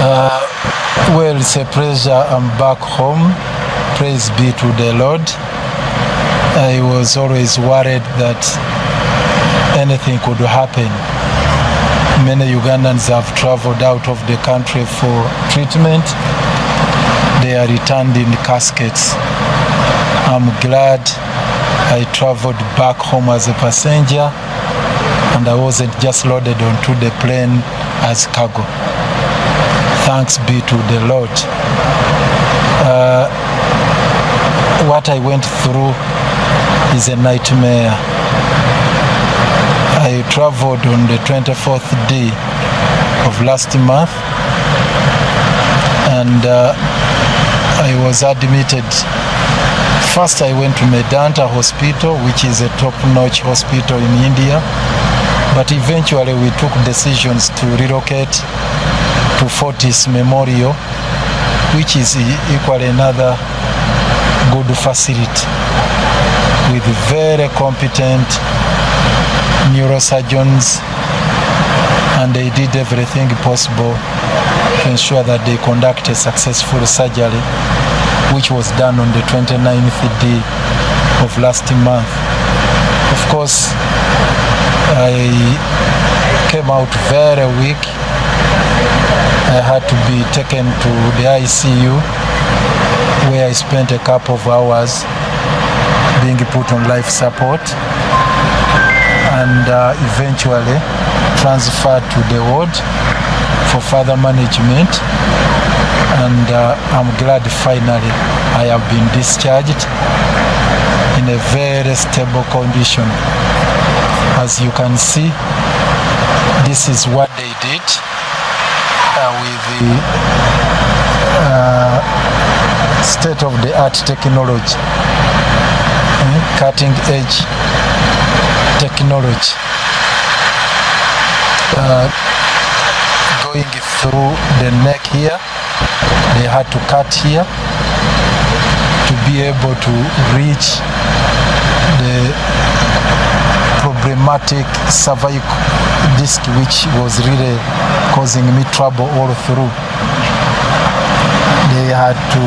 Well, it's a pleasure. I'm back home. Praise be to the Lord. I was always worried that anything could happen. Many Ugandans have traveled out of the country for treatment. They are returned in caskets. I'm glad I traveled back home as a passenger and I wasn't just loaded onto the plane as cargo. Thanks be to the Lord. What I went through is a nightmare. I traveled on the 24th day of last month and I was admitted. First I went to Medanta Hospital, which is a top-notch hospital in India, but eventually we took decisions to relocate to Fortis Memorial, which is equally another good facility with very competent neurosurgeons, and they did everything possible to ensure that they conduct a successful surgery, which was done on the 29th day of last month. Of course, I came out very weak. I had to be taken to the ICU, where I spent a couple of hours being put on life support and eventually transferred to the ward for further management. And I'm glad finally I have been discharged in a very stable condition. As you can see, this is what they did with the state-of-the-art technology, cutting-edge technology. Going through the neck here, they had to cut here to be able to reach the problematic cervical disc, which was really causing me trouble all through. They had to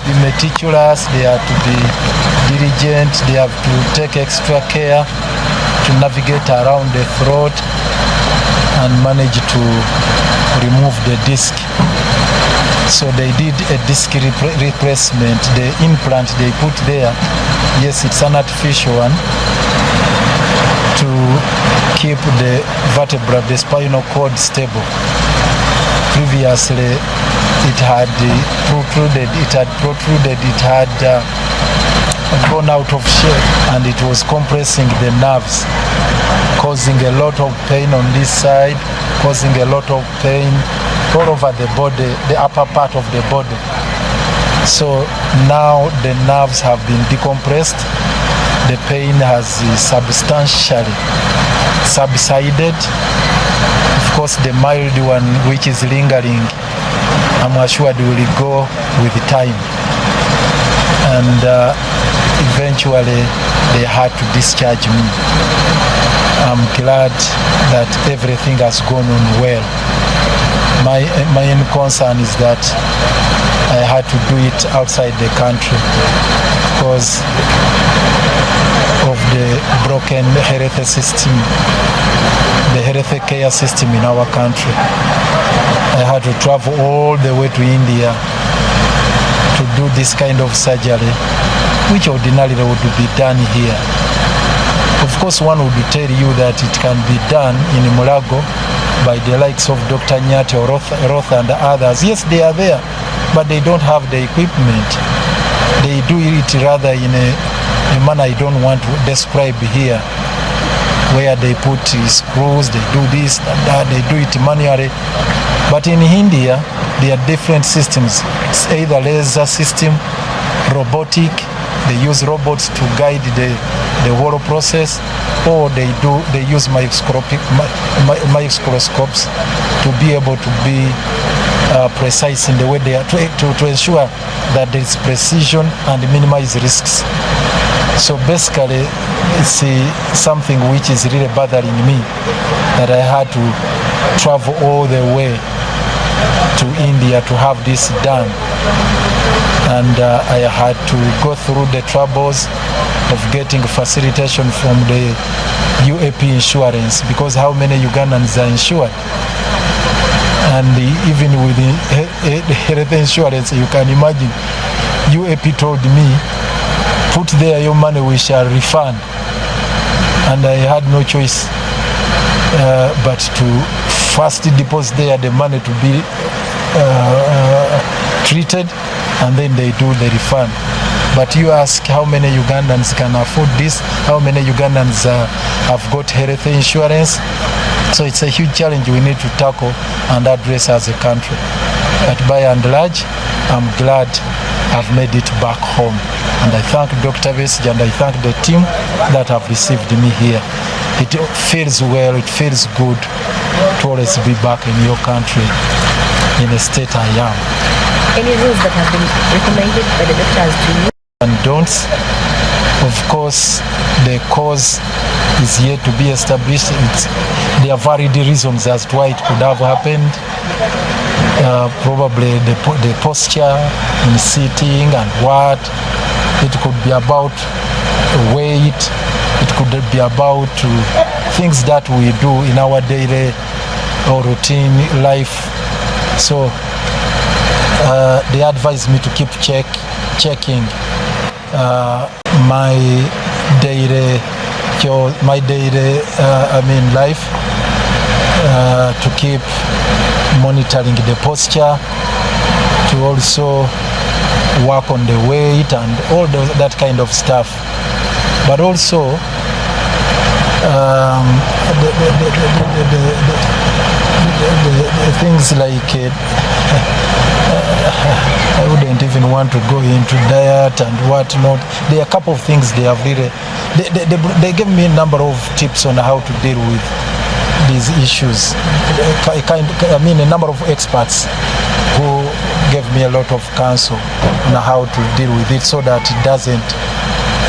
be meticulous, they had to be diligent, they have to take extra care to navigate around the throat and manage to remove the disc. So they did a disc replacement. The implant they put there, yes, it's an artificial one to keep the vertebra, the spinal cord stable. Previously it had protruded, it had gone out of shape, and it was compressing the nerves, causing a lot of pain on this side, causing a lot of pain all over the body, the upper part of the body. So now the nerves have been decompressed, the pain has substantially subsided. Of course, the mild one which is lingering, I'm assured will go with time. And eventually they had to discharge me. I'm glad that everything has gone on well. My main concern is that I had to do it outside the country because of the broken health system, the health care system in our country. I had to travel all the way to India to do this kind of surgery, which ordinarily would be done here. Of course, one would tell you that it can be done in Mulago by the likes of Dr. Nyate or Roth and others. Yes, they are there, but they don't have the equipment. They do it rather in a manner I don't want to describe here, where they put screws, they do this and that, they do it manually. But in India, there are different systems. It's either laser system, robotic, they use robots to guide the whole process, or they use microscopes to be able to be precise in the way they are to ensure that there is precision and minimize risks. So basically, it's something which is really bothering me, that I had to travel all the way to India to have this done. And I had to go through the troubles of getting facilitation from the UAP insurance, because how many Ugandans are insured? And even with the health insurance, you can imagine, UAP told me, put there your money, we shall refund. And I had no choice but to first deposit there the money to be treated, and then they do the refund. But you ask how many Ugandans can afford this, how many Ugandans have got health insurance. So it's a huge challenge we need to tackle and address as a country. But by and large, I'm glad I've made it back home. And I thank Dr. Besige and I thank the team that have received me here. It feels well, it feels good to always be back in your country, in the state I am. Any rules that have been recommended by the doctors to you? And don'ts. Of course, the cause is yet to be established. There are varied reasons as to why it could have happened. Probably the posture in sitting and what. It could be about weight. It could be about things that we do in our daily or routine life. So they advise me to keep checking my daily life, to keep monitoring the posture, to also work on the weight and all that kind of stuff. But also the things like I wouldn't even want to go into diet and whatnot. There are a couple of things they have really, they gave me a number of tips on how to deal with these issues. A number of experts who gave me a lot of counsel on how to deal with it so that it doesn't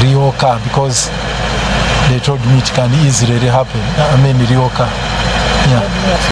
reoccur, because they told me it can easily happen. Reoccur. Yeah.